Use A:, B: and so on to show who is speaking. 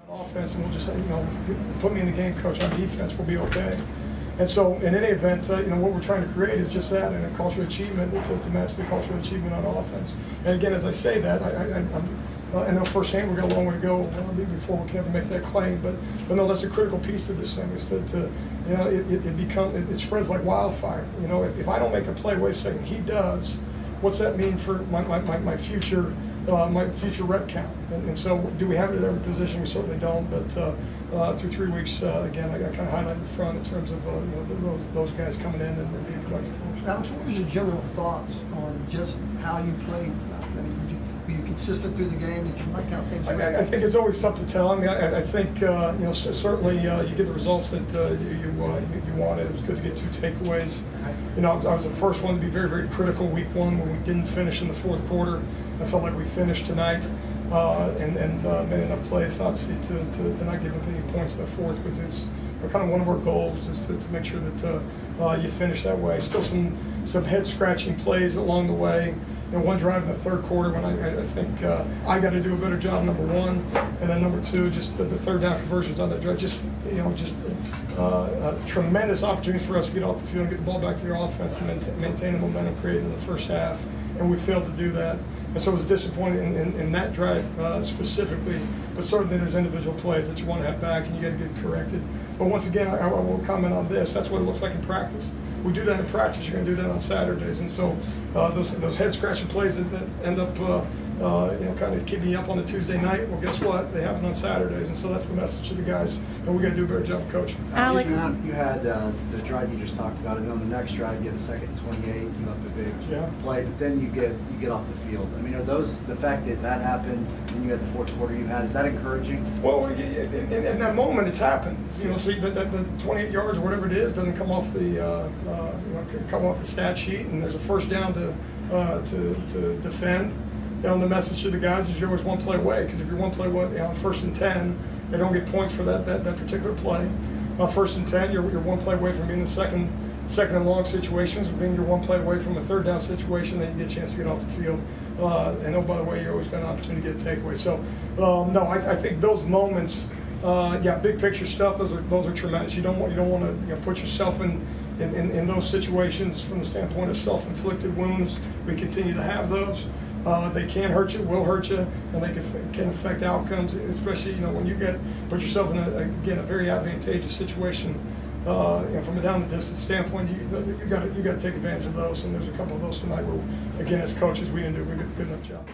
A: Offense, and we'll just say, put me in the game, coach. On defense, we'll be okay. And so, in any event, what we're trying to create is just that, and a cultural achievement to match the cultural achievement on offense. And again, as I say that, I know firsthand we've got a long way to go before we can ever make that claim. But no, that's a critical piece to this thing. Is it spreads like wildfire. If I don't make a play, wait a second, he does. What's that mean for my future? My future rep count, and so do we have it at every position? We certainly don't, but through 3 weeks, again, I kind of highlighted the front in terms of those guys coming in and being productive for us.
B: Alex, what was your general thoughts on just how you played tonight? I mean, were you consistent through the game? Did you make out things?
A: I think it's always tough to tell. I mean, I think certainly you get the results that you wanted. It was good to get 2 takeaways. I was the first one to be very, very critical week 1 when we didn't finish in the 4th quarter. I felt like we finished tonight and made enough plays, obviously, to not give up any points in the 4th, which is kind of one of our goals, is to make sure that you finish that way. Still some head-scratching plays along the way. One drive in the 3rd quarter when I think I got to do a better job, number 1, and then number 2, just the 3rd down conversions on that drive. Just tremendous opportunities for us to get off the field and get the ball back to their offense and maintain the momentum created in the first half, and we failed to do that. And so it was disappointing in that drive specifically, but certainly there's individual plays that you want to have back and you got to get corrected. But once again, I will comment on this. That's what it looks like in practice. We do that in practice. You're going to do that on Saturdays, and so those head-scratching plays that end up kind of keeping you up on a Tuesday night. Well, guess what? They happen on Saturdays, and so that's the message to the guys. And we got to do a better job of coaching.
C: Alex, you had the drive you just talked about, and on the next drive you had a 2nd and 28. You left a big play, but then you get off the field. I mean, are those the fact that happened and you had the 4th quarter you had? Is that encouraging?
A: Well, in that moment, it's happened. So the 28 yards or whatever it is doesn't come off the stat sheet, and there's a first down to defend. The message to the guys is you're always 1 play away, because if you're 1 play away on 1st and 10, they don't get points for that particular play. On 1st and 10, you're 1 play away from being in the second and long situations, being you're 1 play away from a 3rd down situation, then you get a chance to get off the field. And oh, by the way, you always got an opportunity to get a takeaway. So no, I think those moments, big picture stuff, those are tremendous. You don't want to put yourself in those situations from the standpoint of self-inflicted wounds. We continue to have those. They can hurt you, will hurt you, and they can affect outcomes, especially when you put yourself in a very advantageous situation. From a down the distance standpoint, you got to take advantage of those, and there's a couple of those tonight where, again, as coaches, we didn't do a good enough job.